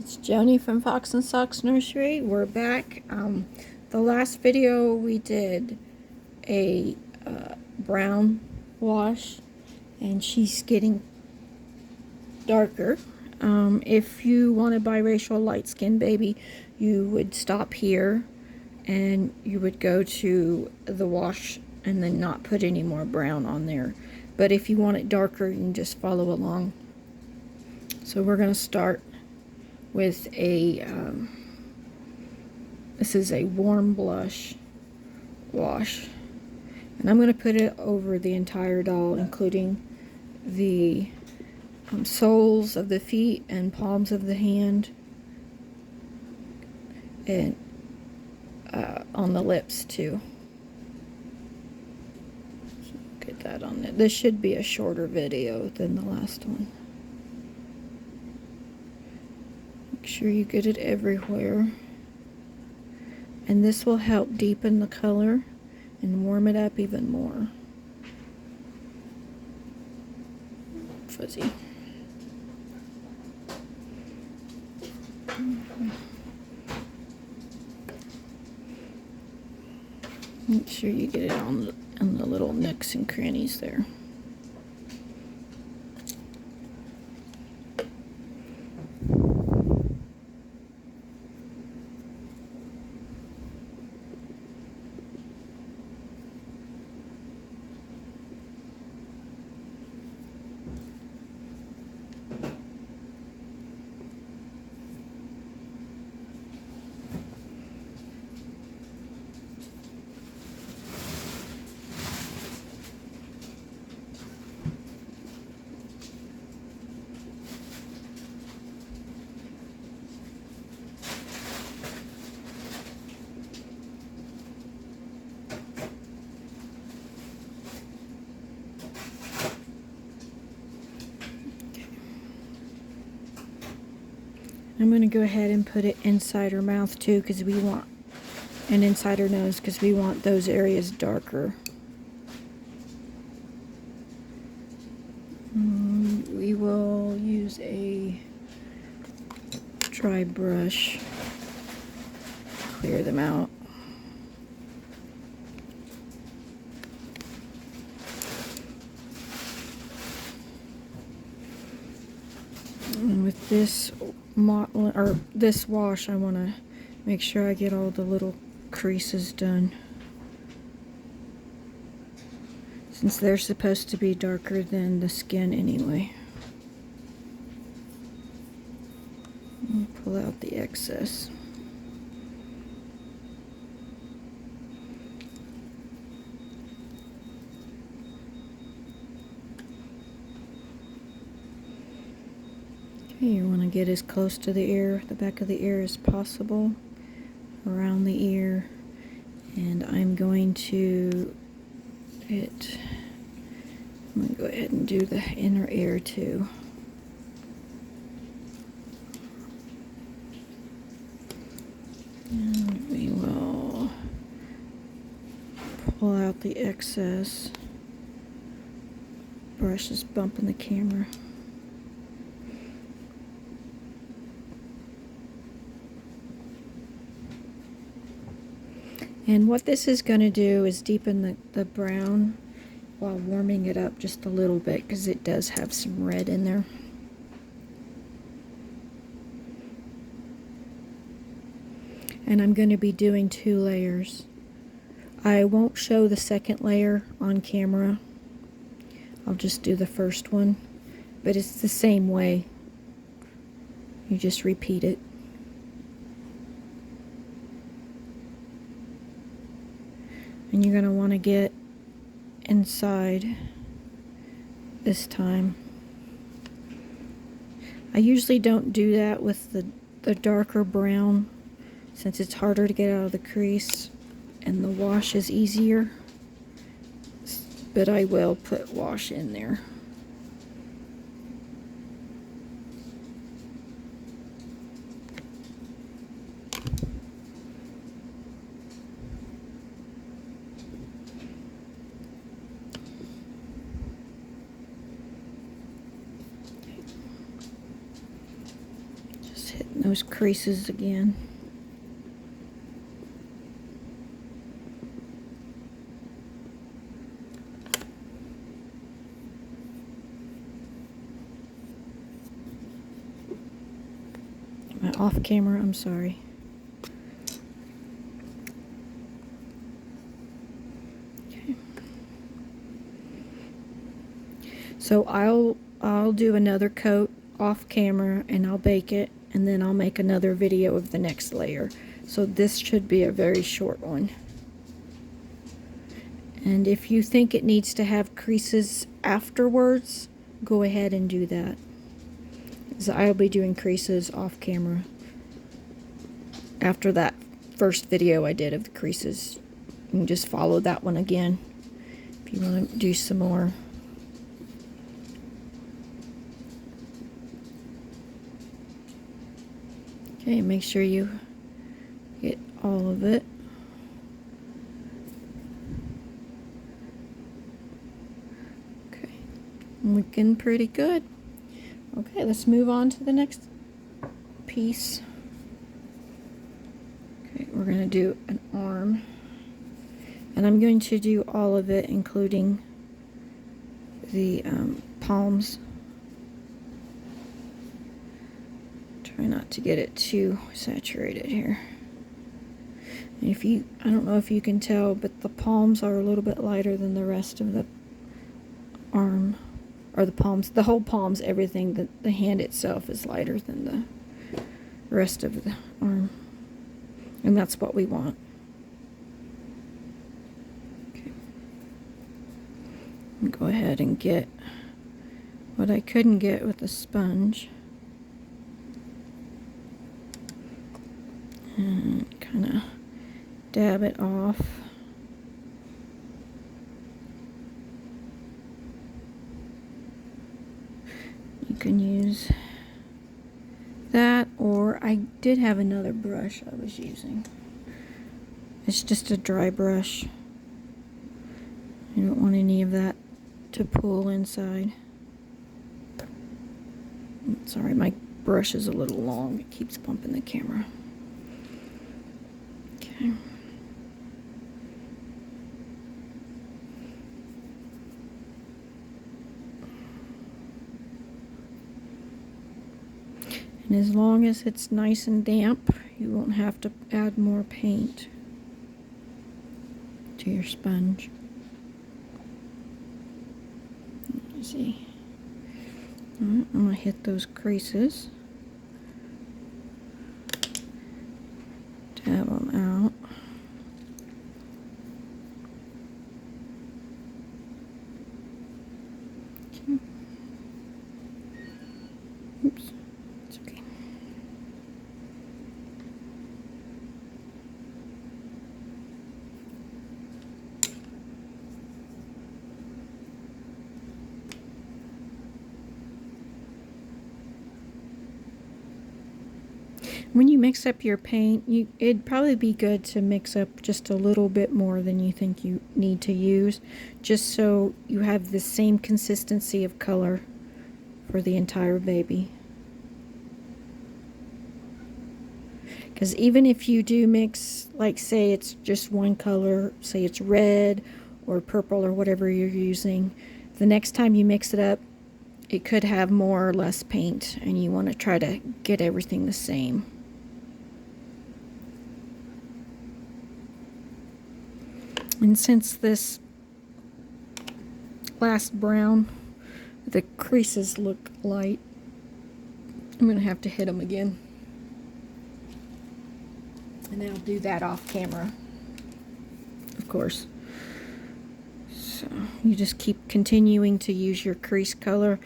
It's Joni from Fox and Socks Nursery. We're back. The last video we did a brown wash, and she's getting darker. If you want a biracial light skin baby, you would stop here and you would go to the wash and then not put any more brown on there. But if you want it darker, you can just follow along. So we're going to start with this is a warm blush wash, and I'm going to put it over the entire doll, including the soles of the feet and palms of the hand, and on the lips too. So get that on there. This should be a shorter video than the last one. Make sure you get it everywhere. And this will help deepen the color and warm it up even more. Fuzzy. Make sure you get it on the little nooks and crannies there. I'm going to go ahead and put it inside her mouth too, because we want, and inside her nose, because we want those areas darker. We will use a dry brush, clear them out. And with this this wash, I want to make sure I get all the little creases done, since they're supposed to be darker than the skin anyway. I'll pull out the excess. Okay, you want to get as close to the ear, the back of the ear, as possible, around the ear. And I'm going to go ahead and do the inner ear too. And we will pull out the excess. Brush is bumping the camera. And what this is going to do is deepen the brown while warming it up just a little bit, because it does have some red in there. And I'm going to be doing 2 layers. I won't show the second layer on camera. I'll just do the first one. But it's the same way. You just repeat it. And you're going to want to get inside this time. I usually don't do that with the darker brown, since it's harder to get out of the crease and the wash is easier. But I will put wash in there. those creases again. Off camera, I'm sorry. Okay. So I'll do another coat off camera and I'll bake it, and then I'll make another video of the next layer. So this should be a very short one. And if you think it needs to have creases afterwards, go ahead and do that. So I'll be doing creases off camera after that first video I did of the creases. You can just follow that one again if you want to do some more. Okay, make sure you get all of it. Okay, looking pretty good. Okay, let's move on to the next piece. Okay, we're going to do an arm. And I'm going to do all of it, including the palms. Try not to get it too saturated here. And if you, I don't know if you can tell, but the palms are a little bit lighter than the rest of the arm. Or the palms, the whole palms, everything, the hand itself is lighter than the rest of the arm. And that's what we want. Okay. I'll go ahead and get what I couldn't get with the sponge. And kind of dab it off. You can use that, or I did have another brush I was using. It's just a dry brush. You don't want any of that to pull inside. Sorry, my brush is a little long. It keeps bumping the camera. Okay. And as long as it's nice and damp, you won't have to add more paint to your sponge. Let's see. I'm going to hit those creases. Dab them out. Okay. Oops. It's okay. When you mix up your paint, it'd probably be good to mix up just a little bit more than you think you need to use, just so you have the same consistency of color for the entire baby. Because even if you do mix, like say it's just one color, say it's red or purple or whatever you're using, the next time you mix it up, it could have more or less paint, and you want to try to get everything the same. And since this last brown, the creases look light, I'm going to have to hit them again. And I'll do that off camera, of course. So you just keep continuing to use your crease color.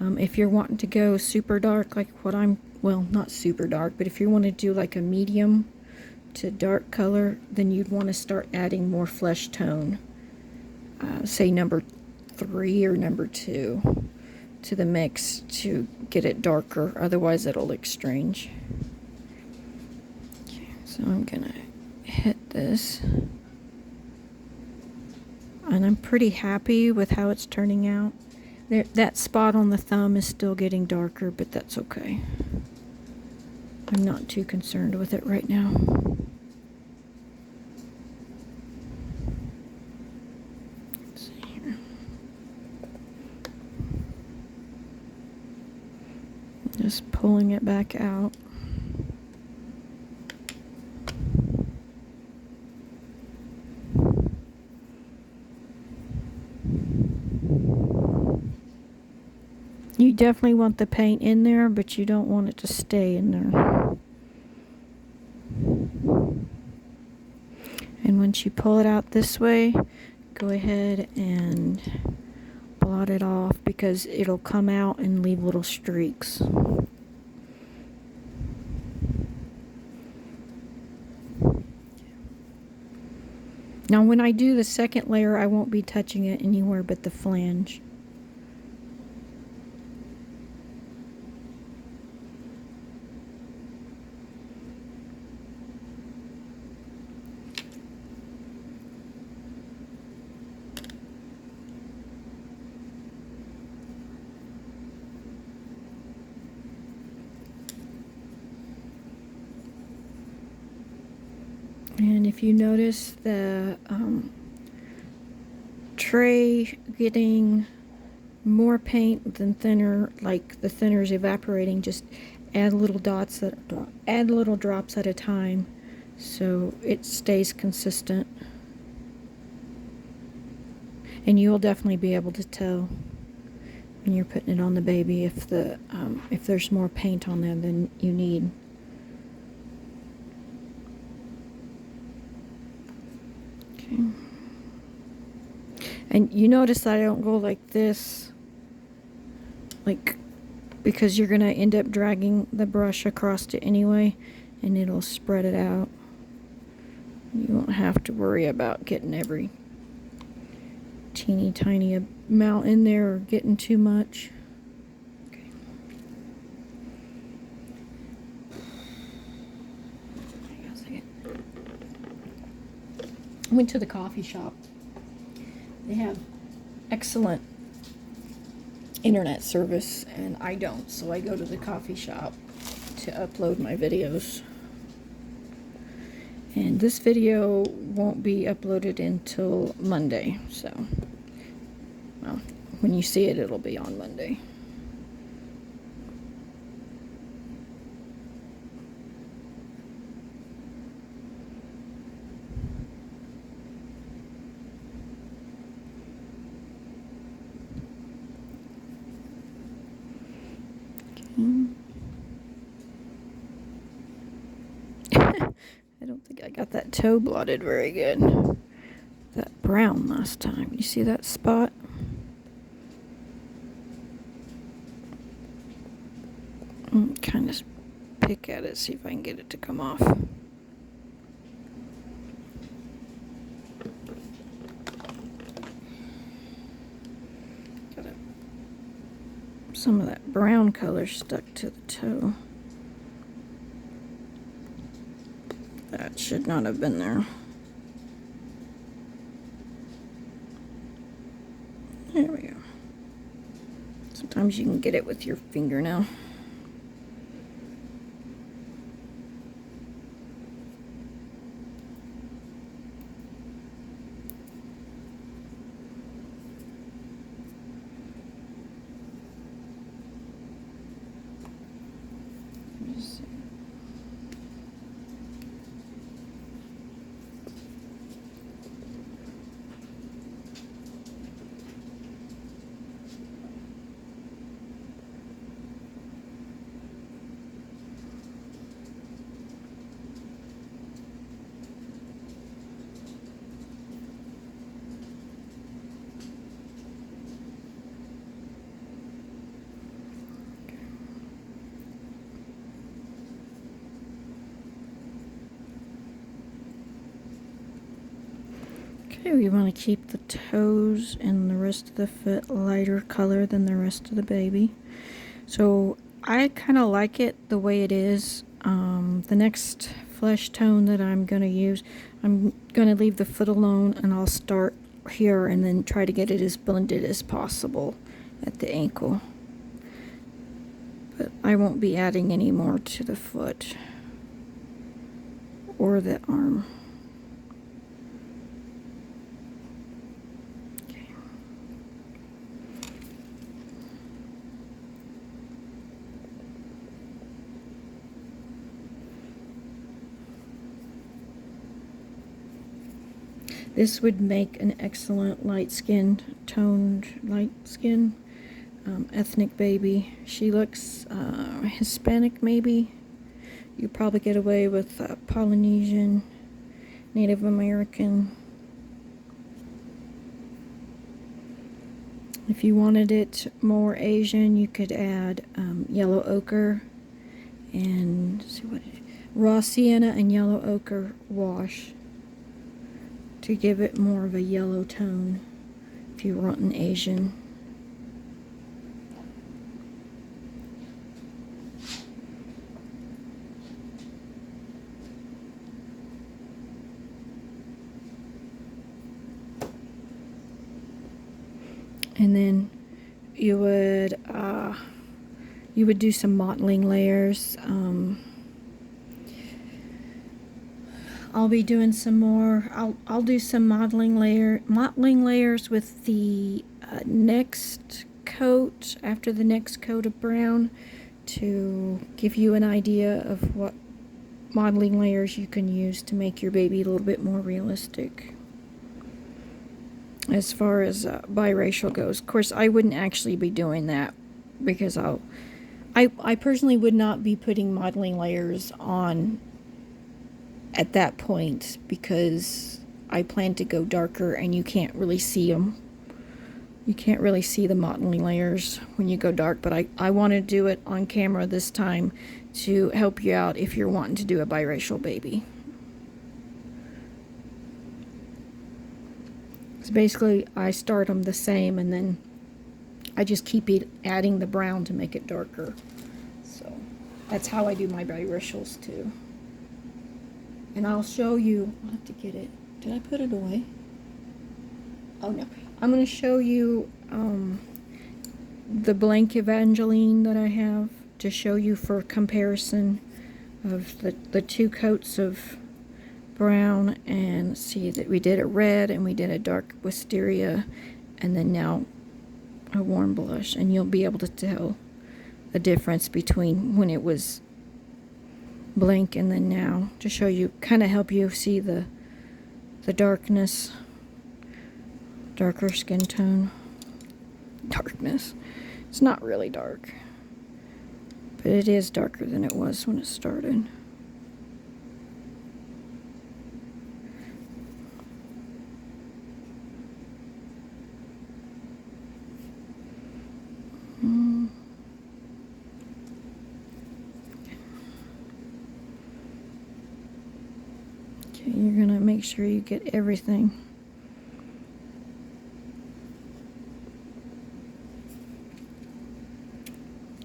If you're wanting to go super dark, like what I'm, well, not super dark, but if you want to do like a medium to dark color, then you'd want to start adding more flesh tone, say number 3 or number 2 to the mix to get it darker, otherwise it'll look strange. Okay, so I'm gonna hit this, and I'm pretty happy with how it's turning out. There, that spot on the thumb is still getting darker, but that's okay. I'm not too concerned with it right now. Let's see here. Just pulling it back out. You definitely want the paint in there, but you don't want it to stay in there. And once you pull it out this way, go ahead and blot it off, because it'll come out and leave little streaks. Now when I do the second layer, I won't be touching it anywhere but the flange. And if you notice the tray getting more paint than thinner, like the thinner is evaporating, just add little drops at a time so it stays consistent. And you'll definitely be able to tell when you're putting it on the baby if there's more paint on there than you need. Okay. And you notice that I don't go like this, because you're gonna end up dragging the brush across it anyway, and it'll spread it out. You won't have to worry about getting every teeny tiny amount in there or getting too much. Okay. Hang on a second. I went to the coffee shop. They have excellent internet service, and I don't, so I go to the coffee shop to upload my videos. And this video won't be uploaded until Monday, so, well, when you see it, it'll be on Monday. I don't think I got that toe blotted very good. That brown last time. You see that spot? Kind of pick at it, see if I can get it to come off. Some of that brown color stuck to the toe. That should not have been there. There we go. Sometimes you can get it with your fingernail. Okay, we want to keep the toes and the rest of the foot lighter color than the rest of the baby. So I kind of like it the way it is. The next flesh tone that I'm going to use, I'm going to leave the foot alone, and I'll start here and then try to get it as blended as possible at the ankle. But I won't be adding any more to the foot or the arm. Okay. This would make an excellent light-skinned, toned, light-skinned ethnic baby. She looks Hispanic, maybe. You probably get away with Polynesian, Native American. If you wanted it more Asian, you could add yellow ochre and raw sienna and yellow ochre wash to give it more of a yellow tone if you want an Asian. And then you would do some mottling layers. I'll be doing some more. I'll do some mottling layers with the next coat, after the next coat of brown, to give you an idea of what modeling layers you can use to make your baby a little bit more realistic. As far as biracial goes, of course, I wouldn't actually be doing that because I personally would not be putting modeling layers on at that point because I plan to go darker and you can't really see them. You can't really see the modeling layers when you go dark, but I want to do it on camera this time to help you out if you're wanting to do a biracial baby. So basically, I start them the same and then I just keep adding the brown to make it darker. So that's how I do my biracials too. And I'll show you, I'll have to get it. Did I put it away? Oh no. I'm going to show you the blank Evangeline that I have to show you for comparison of the two coats of brown, and see that we did a red and we did a dark wisteria and then now a warm blush, and you'll be able to tell the difference between when it was blank and then now, to show you, kind of help you see the darkness, darker skin tone. Darkness, it's not really dark, but it is darker than it was when it started. Okay, you're gonna make sure you get everything.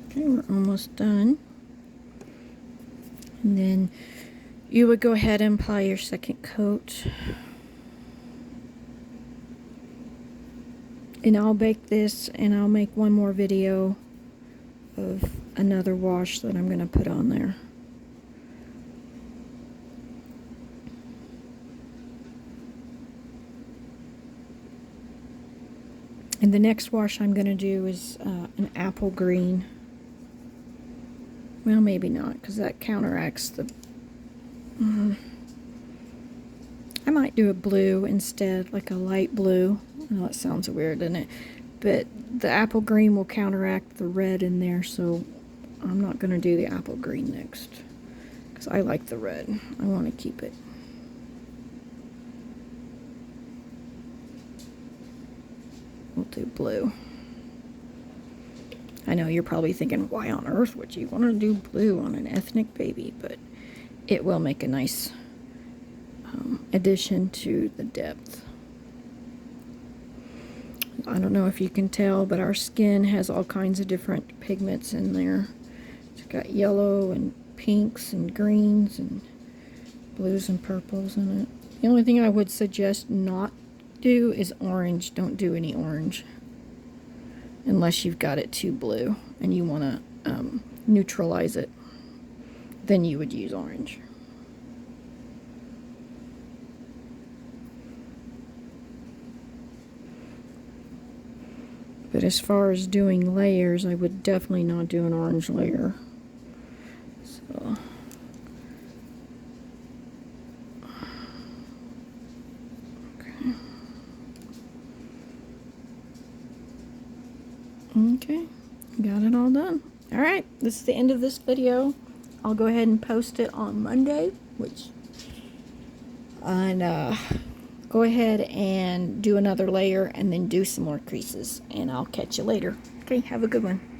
Okay, we're almost done. And then you would go ahead and apply your second coat. And I'll bake this, and I'll make one more video of another wash that I'm going to put on there. And the next wash I'm going to do is an apple green. Well, maybe not, because that counteracts the... I might do a blue instead, like a light blue. I know that sounds weird, doesn't it? But the apple green will counteract the red in there, so I'm not going to do the apple green next. Because I like the red. I want to keep it. We'll do blue. I know you're probably thinking, why on earth would you want to do blue on an ethnic baby? But it will make a nice addition to the depth. I don't know if you can tell, but our skin has all kinds of different pigments in there. It's got yellow and pinks and greens and blues and purples in it. The only thing I would suggest not do is orange. Don't do any orange unless you've got it too blue and you want to neutralize it, then you would use orange. But as far as doing layers, I would definitely not do an orange layer. So okay, got it all done. All right, this is the end of this video. I'll go ahead and post it on Monday, go ahead and do another layer and then do some more creases, and I'll catch you later. Okay, have a good one.